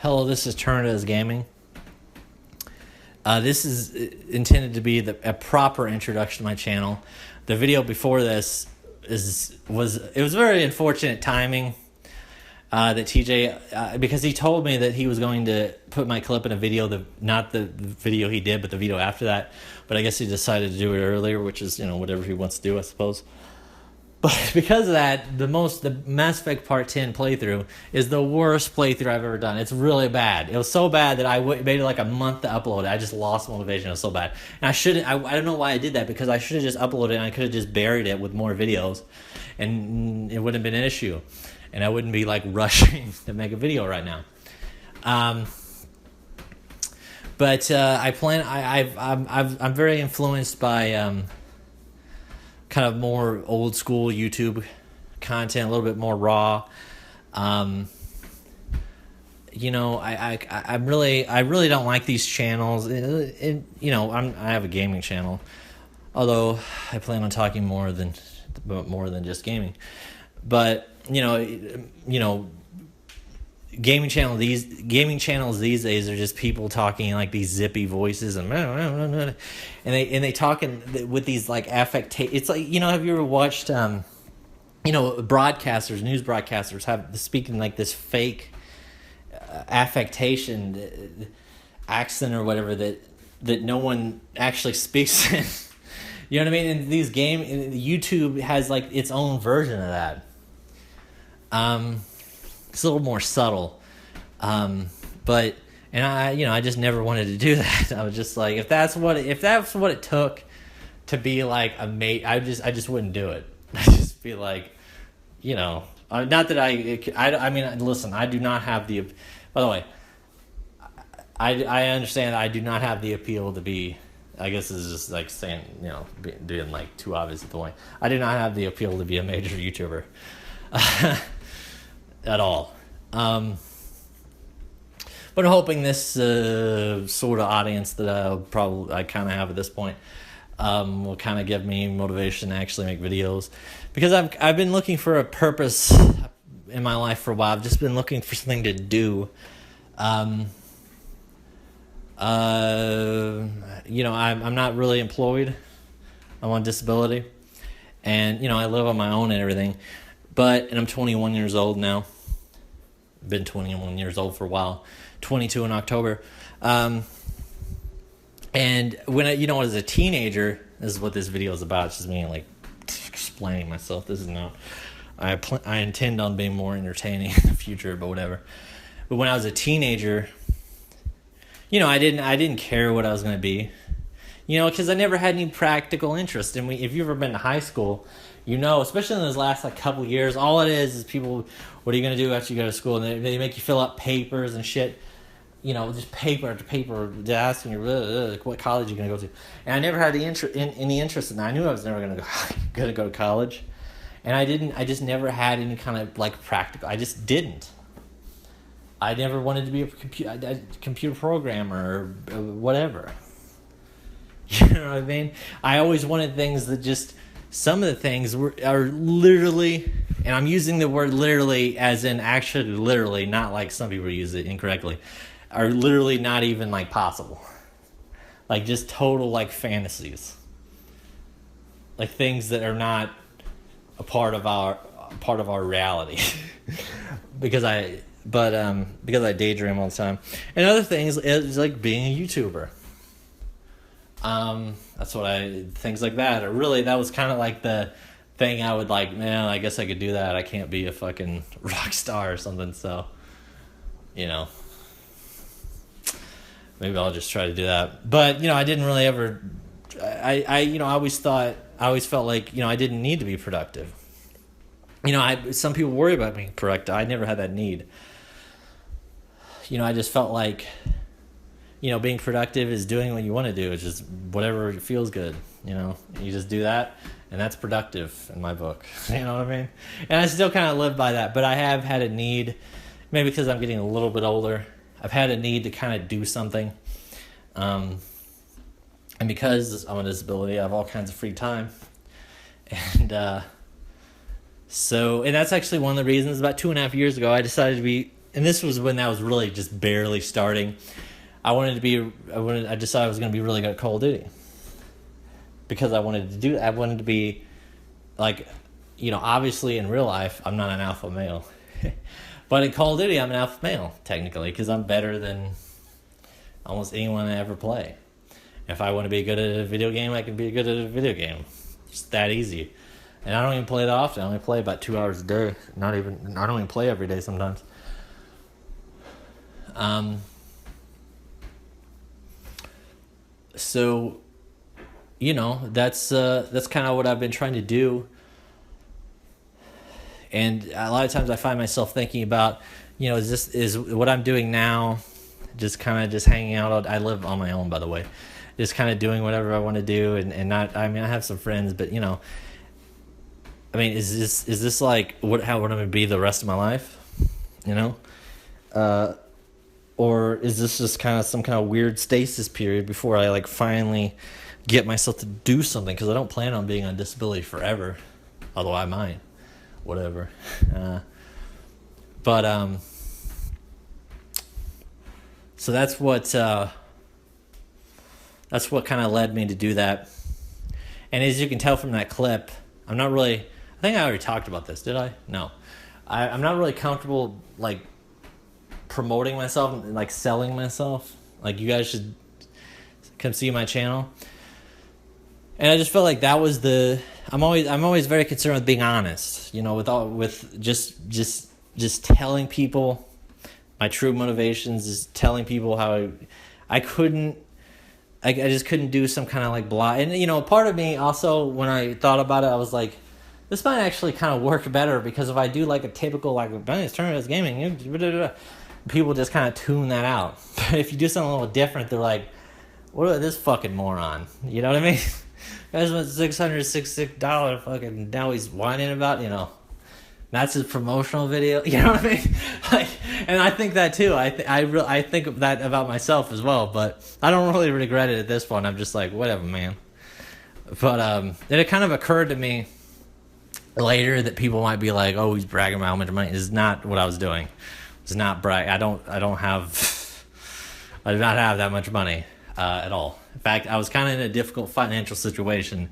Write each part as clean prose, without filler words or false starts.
Hello, this is Turner's Gaming. This is intended to be a proper introduction to my channel. The video before this was very unfortunate timing that TJ, because he told me that he was going to put my clip in a video, not the video he did, but the video after that. But I guess he decided to do it earlier, which is, whatever he wants to do, I suppose. But because of that, the Mass Effect Part 10 playthrough is the worst playthrough I've ever done. It's really bad. It was so bad that I waited like a month to upload it. I just lost motivation. It was so bad. And I don't know why I did that, because I should have just uploaded it and I could have just buried it with more videos and it wouldn't have been an issue. And I wouldn't be like rushing to make a video right now. But I'm very influenced by kind of more old school YouTube content, a little bit more raw. I really don't like these channels. I have a gaming channel, although I plan on talking more than just gaming. But gaming channels these days are just people talking like these zippy voices and they talking with these like It's like, have you ever watched news broadcasters have speaking like this fake affectation accent or whatever that no one actually speaks in. You know what I mean? And YouTube has like its own version of that. It's a little more subtle, but I just never wanted to do that. I was just like, if that's what it took to be like a mate, I just wouldn't do it. I just be like, not that I mean, listen, I do not have the. By the way, I understand I do not have the appeal to be. I guess this is just like saying, being like too obvious at the point. I do not have the appeal to be a major YouTuber. At all. But I'm hoping this sort of audience that I kind of have at this point will kind of give me motivation to actually make videos, because I've been looking for a purpose in my life for a while. I've just been looking for something to do. I'm not really employed. I'm on disability, and I live on my own and everything. And I'm 21 years old now. Been 21 years old for a while. 22 in October. And when as a teenager, this is what this video is about. It's just me like explaining myself. This is not. I intend on being more entertaining in the future, but whatever. But when I was a teenager, I didn't care what I was going to be. Because I never had any practical interest. And if you've ever been to high school, especially in those last couple of years, all it is people, what are you going to do after you go to school? And they make you fill out papers and shit, just paper after paper, asking you what college you're going to go to. And I never had any interest in that. I knew I was never going to go to college. And I just never had any kind of like practical, I just didn't. I never wanted to be a computer programmer or whatever. You know what I mean? I always wanted things that just, some of the things are literally, and I'm using the word literally as in actually literally, not like some people use it incorrectly, are literally not even like possible. Like just total like fantasies. Like things that are not a part of our reality. because I daydream all the time. And other things is like being a YouTuber. Things like that. Or really, that was kind of like the thing I would like, man, I guess I could do that. I can't be a fucking rock star or something, so, maybe I'll just try to do that. But, I didn't really ever, I always felt like, I didn't need to be productive. Some people worry about being productive. I never had that need. I just felt like, being productive is doing what you want to do. It's just whatever feels good, You just do that, and that's productive in my book. You know what I mean? And I still kind of live by that, but I have had a need, maybe because I'm getting a little bit older, I've had a need to kind of do something. And because I'm on disability, I have all kinds of free time. And that's actually one of the reasons about 2.5 years ago I decided to be and this was when that was really just barely starting. I decided I was going to be really good at Call of Duty. Because I wanted to do that. I wanted to be, like, obviously in real life, I'm not an alpha male. But in Call of Duty, I'm an alpha male, technically, because I'm better than almost anyone I ever play. If I want to be good at a video game, I can be good at a video game. It's that easy. And I don't even play that often. I only play about 2 hours a day. I don't even play every day sometimes. So, that's kind of what I've been trying to do. And a lot of times I find myself thinking about, is what I'm doing now just kind of just hanging out. I live on my own, by the way. Just kind of doing whatever I want to do and not, I have some friends, but, is this like how I'm going to be the rest of my life? Or is this just kind of some kind of weird stasis period before I like finally get myself to do something? Because I don't plan on being on disability forever, although I might. Whatever. So that's what kind of led me to do that. And as you can tell from that clip, I think I already talked about this, did I? No. I'm not really comfortable, like, promoting myself and, like, selling myself. Like, you guys should come see my channel. And I just felt like that was I'm always very concerned with being honest, with just telling people my true motivations, is telling people how I just couldn't do some kind of like blah. And part of me also, when I thought about it, I was like, this might actually kind of work better, because if I do like a typical like tournament gaming, people just kind of tune that out. But if you do something a little different, they're like, what about this fucking moron? You know what I mean? Guys went $666 fucking, now he's whining about, that's his promotional video. You know what I mean? Like, and I think that too. I think that about myself as well, but I don't really regret it at this point. I'm just like, whatever, man. But it kind of occurred to me later that people might be like, oh, he's bragging about how much money. This is not what I was doing. It's not brag. I do not have that much money at all. In fact, I was kind of in a difficult financial situation,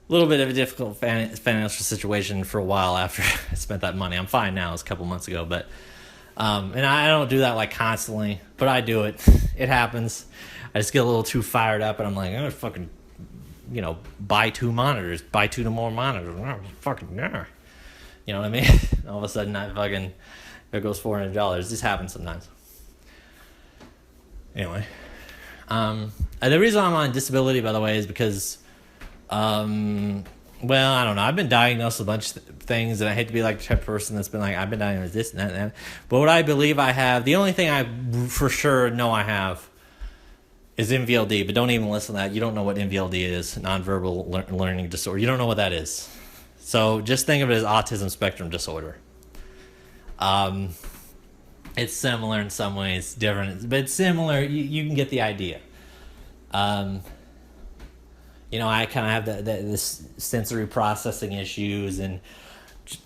a little bit of a difficult financial situation for a while after I spent that money. I'm fine now. It was a couple months ago, but and I don't do that like constantly, but I do it. It happens. I just get a little too fired up, and I'm like, I'm gonna fucking, buy 2 monitors, buy 2 more monitors. Fucking yeah. You know what I mean? All of a sudden, it goes $400. This happens sometimes. Anyway. The reason I'm on disability, by the way, is because, I don't know. I've been diagnosed with a bunch of things, and I hate to be like the type of person that's been like, I've been diagnosed with this and that and that. But what I believe I have, the only thing I for sure know I have is MVLD, but don't even listen to that. You don't know what MVLD is, nonverbal learning disorder. You don't know what that is. So just think of it as autism spectrum disorder. It's similar in some ways, different, but it's similar. You can get the idea. I kind of have this sensory processing issues and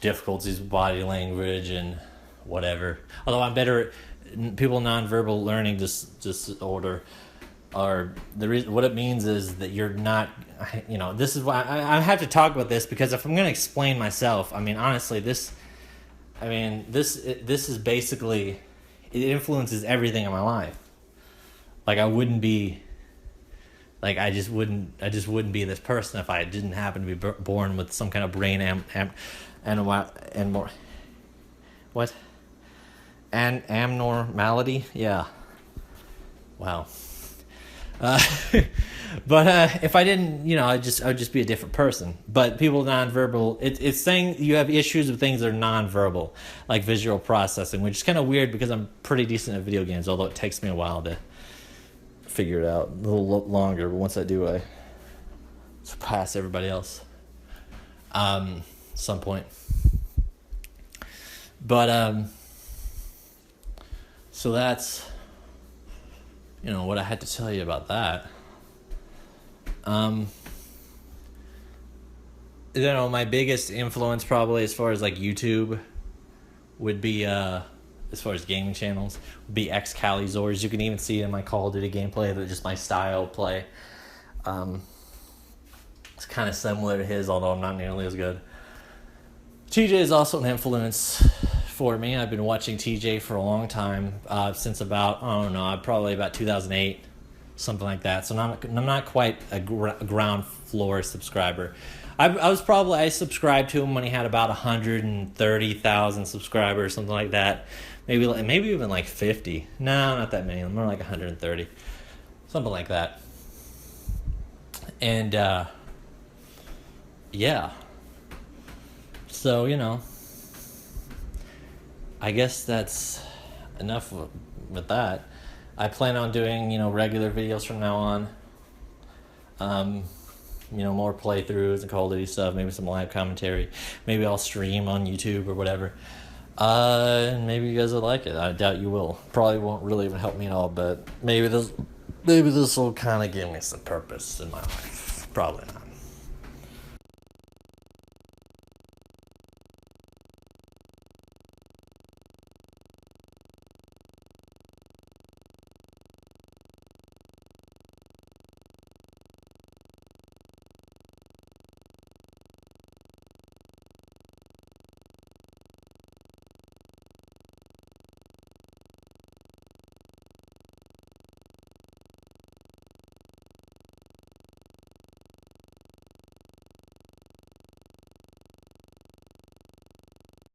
difficulties with body language and whatever. Although I'm better at people nonverbal learning disorder. What it means is that you're not, this is why I have to talk about this, because if I'm going to explain myself, honestly, this is basically, it influences everything in my life. Like I just wouldn't be this person if I didn't happen to be born with some kind of brain abnormality. Yeah. Wow. But if I didn't, I would just be a different person. But people nonverbal, it's saying you have issues with things that are nonverbal, like visual processing, which is kind of weird because I'm pretty decent at video games, although it takes me a while to figure it out, a little longer. But once I do, I surpass everybody else. Some point. But so that's what I had to tell you about that. My biggest influence probably as far as like YouTube would be as far as gaming channels would be XCaliZors. You can even see it in my Call of Duty gameplay, that just my style play. It's kind of similar to his, although I'm not nearly as good. TJ is also an influence for me. I've been watching TJ for a long time, since about, probably about 2008, something like that. So I'm not quite a ground floor subscriber. I subscribed to him when he had about 130,000 subscribers, something like that. Maybe even like 50. No, not that many. More like 130, something like that. And yeah. So, I guess that's enough with that. I plan on doing, regular videos from now on. More playthroughs and Call of Duty stuff, maybe some live commentary. Maybe I'll stream on YouTube or whatever. And maybe you guys will like it. I doubt you will. Probably won't really even help me at all, but maybe this will kind of give me some purpose in my life. Probably not.